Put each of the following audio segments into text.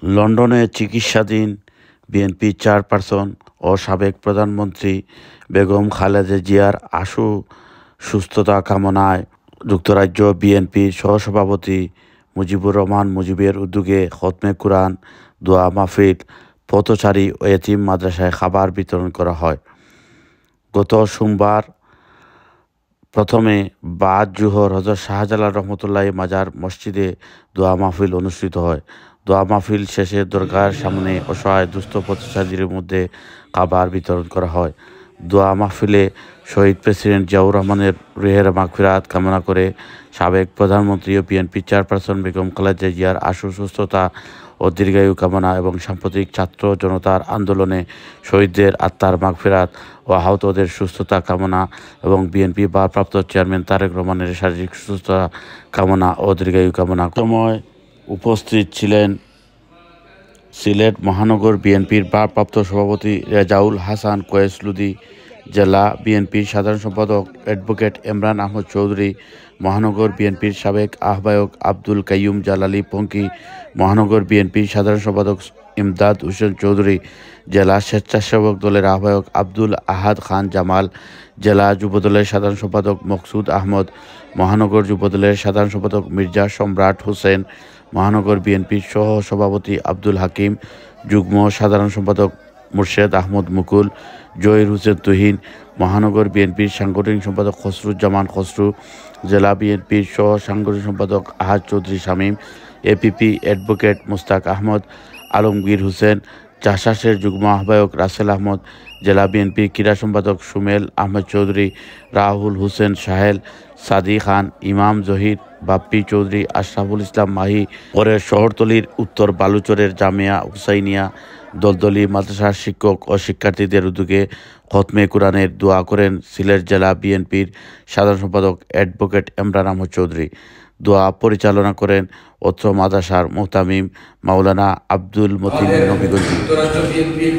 লন্ডনে চিকিৎসাধীন BNP chairperson ও সাবেক প্রধানমন্ত্রী বেগম খালেদা জিয়ার আশু সুস্থতা কামনায় যুক্তরাজ্য বিএনপির সহসভাপতি মুজিবুর রহমান মুজিবের উদ্যোগে খতমে কুরআন দোয়া মাহফিল পথচারী ও এতিম মাদ্রাসায় খাবার বিতরণ করা হয়। গত সোমবার প্রথমে বাদ জোহর হযরত শাহজালাল রহমতুল্লাহ মাজার মসজিদে দোয়া মাহফিল অনুষ্ঠিত হয়। দোয়া মাহফিল শেষে দরগার সামনে অসহায় দুস্থ পথচারীদের মধ্যে খাবার বিতরণ করা হয়। দোয়া মাহফিলে শহীদ প্রেসিডেন্ট জিয়াউর রহমানের রুহের মাগফিরাত কামনা করে সাবেক প্রধানমন্ত্রী ও বিএনপি চেয়ারপারসন বেগম খালেদা জিয়ার আশু সুস্থতা ও দীর্ঘায়ু কামনা এবং সাম্প্রতিক ছাত্র জনতার আন্দোলনে শহীদদের আত্মার মাগফিরাত ও আহতদের সুস্থতা কামনা এবং বিএনপি ভারপ্রাপ্ত চেয়ারম্যান তারেক রহমানের শারীরিক সুস্থতা কামনা ও দীর্ঘায়ু কামনা সময় উপস্থিত ছিলেন সিলেট মহানগর বিএনপির ভারপ্রাপ্ত সভাপতি রেজাউল হাসান কোয়েস লুদি, জেলা বিএনপির সাধারণ সম্পাদক অ্যাডভোকেট ইমরান আহমদ চৌধুরী, মহানগর বিএনপির সাবেক আহ্বায়ক আব্দুল কাইয়ুম জালালী পঙ্কি, মহানগর বিএনপির সাধারণ সম্পাদক ইমদাদ হোসেন চৌধুরী, জেলা স্বেচ্ছাসেবক দলের আহ্বায়ক আব্দুল আহাদ খান জামাল, জেলা যুবদলের সাধারণ সম্পাদক মকসুদ আহমদ, মহানগর যুবদলের সাধারণ সম্পাদক মির্জা সম্রাট হোসেন, মহানগর বিএনপির সহ সভাপতি আব্দুল হাকিম, যুগ্ম সাধারণ সম্পাদক মুর্শেদ আহমদ মুকুল, জহির হোসেন তুহিন, মহানগর বিএনপির সাংগঠনিক সম্পাদক খসরুজ্জামান খসরু, জেলা বিএনপির সহ সাংগঠনিক সম্পাদক আহাদ চৌধুরী শামীম, এপিপি অ্যাডভোকেট মুস্তাক আহমদ, আলমগীর হোসেন, জাসাসের যুগ্ম আহ্বায়ক রাসেল আহমদ, জেলা বিএনপির ক্রীড়া সম্পাদক সুমেল আহমেদ চৌধুরী, রাহুল হোসেন সাহেল, সাদি খান, ইমাম জহির, বাপ্পি চৌধুরী, আশরাফুল ইসলাম মাহি। পরে শহরতলির উত্তর বালুচরের জামিয়া হুসাইনিয়া দলদলি মাদ্রাসার শিক্ষক ও শিক্ষার্থীদের উদ্যোগে খতমে কুরআনের দোয়া করেন সিলেট জেলা বিএনপির সাধারণ সম্পাদক অ্যাডভোকেট ইমরান আহমদ চৌধুরী। দোয়া পরিচালনা করেন অত্র মাদ্রাসার মুহতামিম মাওলানা আব্দুল মতিন নবীগঞ্জি। যুক্তরাজ্য বিএনপির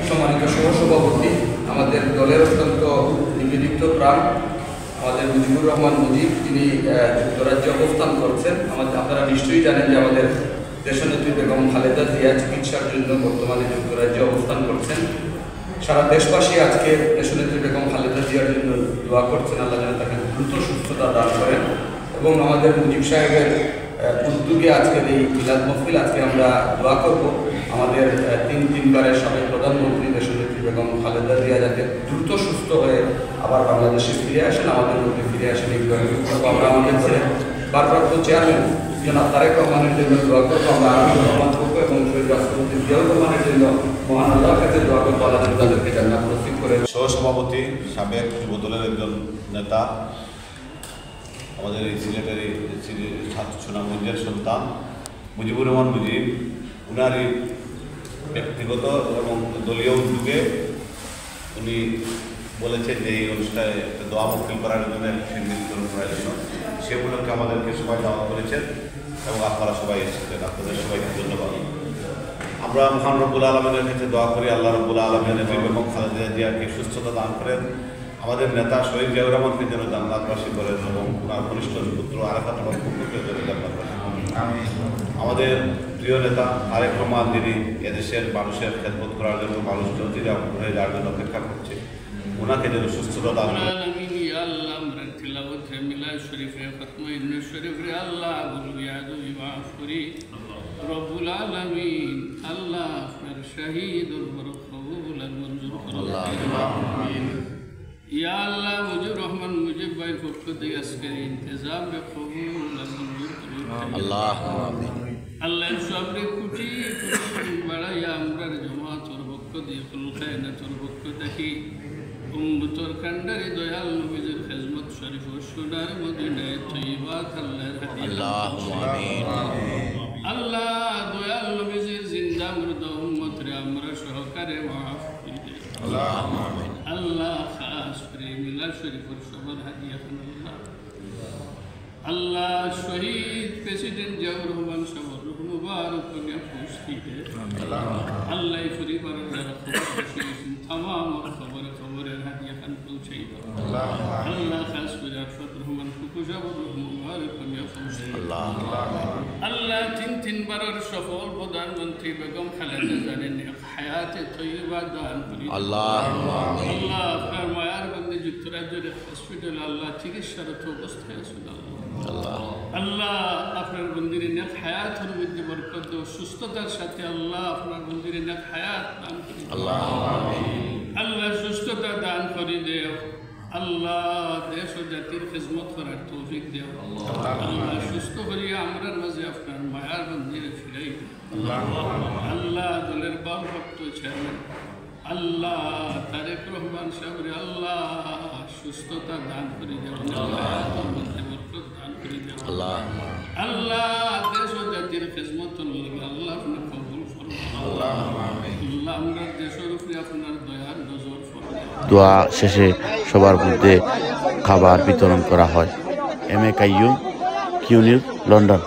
সম্মানিত সহসভাপতি, আমাদের দলের অত্যন্ত নিবেদিত প্রাণ আমাদের মুজিবুর রহমান মুজিব, তিনি যুক্তরাজ্যে অবস্থান করছেন। আপনারা নিশ্চয়ই জানেন যে আমাদের দেশনেত্রী বেগম খালেদা জিয়া চিকিৎসার জন্য বর্তমানে যুক্তরাজ্যে অবস্থান করছেন। সারা দেশবাসী আজকে দেশনেত্রী বেগম খালেদা জিয়ার জন্য দোয়া করছেন, আল্লাহ যেন তাকে দ্রুত সুস্থতা দান করেন। এবং আমাদের মুজিব সাহেবের উদ্যোগে আজকের এই মিলাদ মাহফিল, আজকে আমরা দোয়া করব আমাদের তিনবারের সাবেক প্রধানমন্ত্রী দেশনেত্রী বেগম খালেদা জিয়া যাতে দ্রুত সুস্থ হয়ে আবার বাংলাদেশে ফিরে আসেন, আমাদের মধ্যে ফিরে আসেন। এই আমরা আমাদের ছিলেন ভারপ্রাপ্ত চেয়ারম্যান জনাব তারেক রহমানের জন্য দোয়া করবো, আমরা আনন্দ রহমান করবো এবং শহীদ রাষ্ট্রপতি জিয়াউর রহমানের জন্য মহান আল্লাহর কাছে দোয়া করবো, আল্লাহ তাদেরকে জান্নাত নসিব করে। সহসভাপতি, সাবেক যুবদলের একজন নেতা, আমাদের এই সিলেটের সুনামগঞ্জের সন্তান মুজিবুর রহমান মুজিব, উনারই ব্যক্তিগত এবং দলীয় উদ্যোগে উনি বলেছেন যে এই অনুষ্ঠানে দোয়া মাহফিল করার জন্য সিদ্ধান্ত প্রয়োজন। সে উপলক্ষে আমাদেরকে সবাই দাওয়াত করেছেন এবং আপনারা সবাই এসেছেন। আপনাদের সবাইকে ধন্যবাদ। আমরা মহান রব্বুল আলমিনের কাছে দোয়া করি আল্লাহ রব্বুল আলমিনের বেগম খালেদা জিয়াকে সুস্থতা দান করেন, আমাদের নেতা শহীদ জিয়াউর রহমানকে যেন জান্নাতবাসী করেন এবং ওনার ঘনিষ্ঠ পুত্র আরাফাত রহমানকে যেন জান্নাতবাসী করেন। আমাদের প্রিয় নেতা তারেক রহমান, যিনি এদেশের মানুষের খেদমত করার জন্য মানুষ চিরা হয়ে যাওয়ার জন্য অপেক্ষা করছে, ওনাকে যেন সুস্থতা দান করেন। রব্বুল আলামিন আল্লাহ আপনার শাহীদুল কবুল মঞ্জুর করুন। আমিন। ইয়া আল্লাহ মুজিবুর রহমান মুজিব ভাইয়ের পক্ষ থেকে আজকের ইন্তজাম কবুল মঞ্জুর করুন। আল্লাহুম্মা আমিন। আল্লাহ সবরে কুটি বাড়াইয়া আমরার জামাতের পক্ষ দিয়ে কুল খায়নাতের পক্ষ থেকে উম্মতের কান্ডারি দয়াল নবীর খিদমত শরীফ ও সোনার মদিনায়ে তয়্যিবাত আল্লাহর হাদিয়া। আল্লাহুম্মা আমিন। আল্লাহ দয়াল নবীর জিন্দা মুর্দা উম্মতরে আমরা সহকারে মাফ করে দেন। আল্লাহুম্মা আমিন। আল্লাহ খাস করে মিলাদ শরীফের সবার হাদিয়া খান। আল্লাহ শহীদ প্রেসিডেন্ট জিয়াউর রহমান সাহেবের রূহ মুবারক কে খুশি দে। আল্লাহ পরিবারের যারা तमाम খবরের হাদিয়া খান পৌঁছাই দাও। আল্লাহ খাস করে আরফাত রহমান ফুকুজা রূহ মুবারক কে খুশি। আল্লাহ তিন মিয়ানমারের সফল প্রধানমন্ত্রী বেগম খালেদা জিয়ার নেক হায়াতে তৈয়বা দান করি আল্লাহ আপনার মায়ার বন্দে যুক্তরাজ্যের হসপিটাল আল্লাহ চিকিৎসারত অবস্থায় আছেন আল্লাহ আপনার মন্দিরে নেক হায়াতের মধ্যে বরকত দাও সুস্থতার সাথে আল্লাহ আপনার মন্দিরে নেক হায়াত দান করি আল্লাহ সুস্থতা দান করে দেও আল্লাহ দেশ ও জাতির খিদমত করার তৌফিক দেও আল্লাহ সুস্থ করিয়া আমরার মাঝে আপনার মায়ার মন্দিরে ফিরাই আল্লাহ দলের ভারপ্রাপ্ত চেয়ারম্যান আল্লাহ তারেক রহমান সাহেব আল্লাহ সুস্থতা দান করে দেও বরকত দান করে দেও আল্লাহ দেশ ও জাতির খিদমত আল্লাহ আপনি কবুল করুন আল্লাহ আমরা দেশের উপরে আপনার দয়ার নজর ফরমান দোয়া শেষে সবার মধ্যে খাবার বিতরণ করা হয়। M A Qayyum, Q news, London.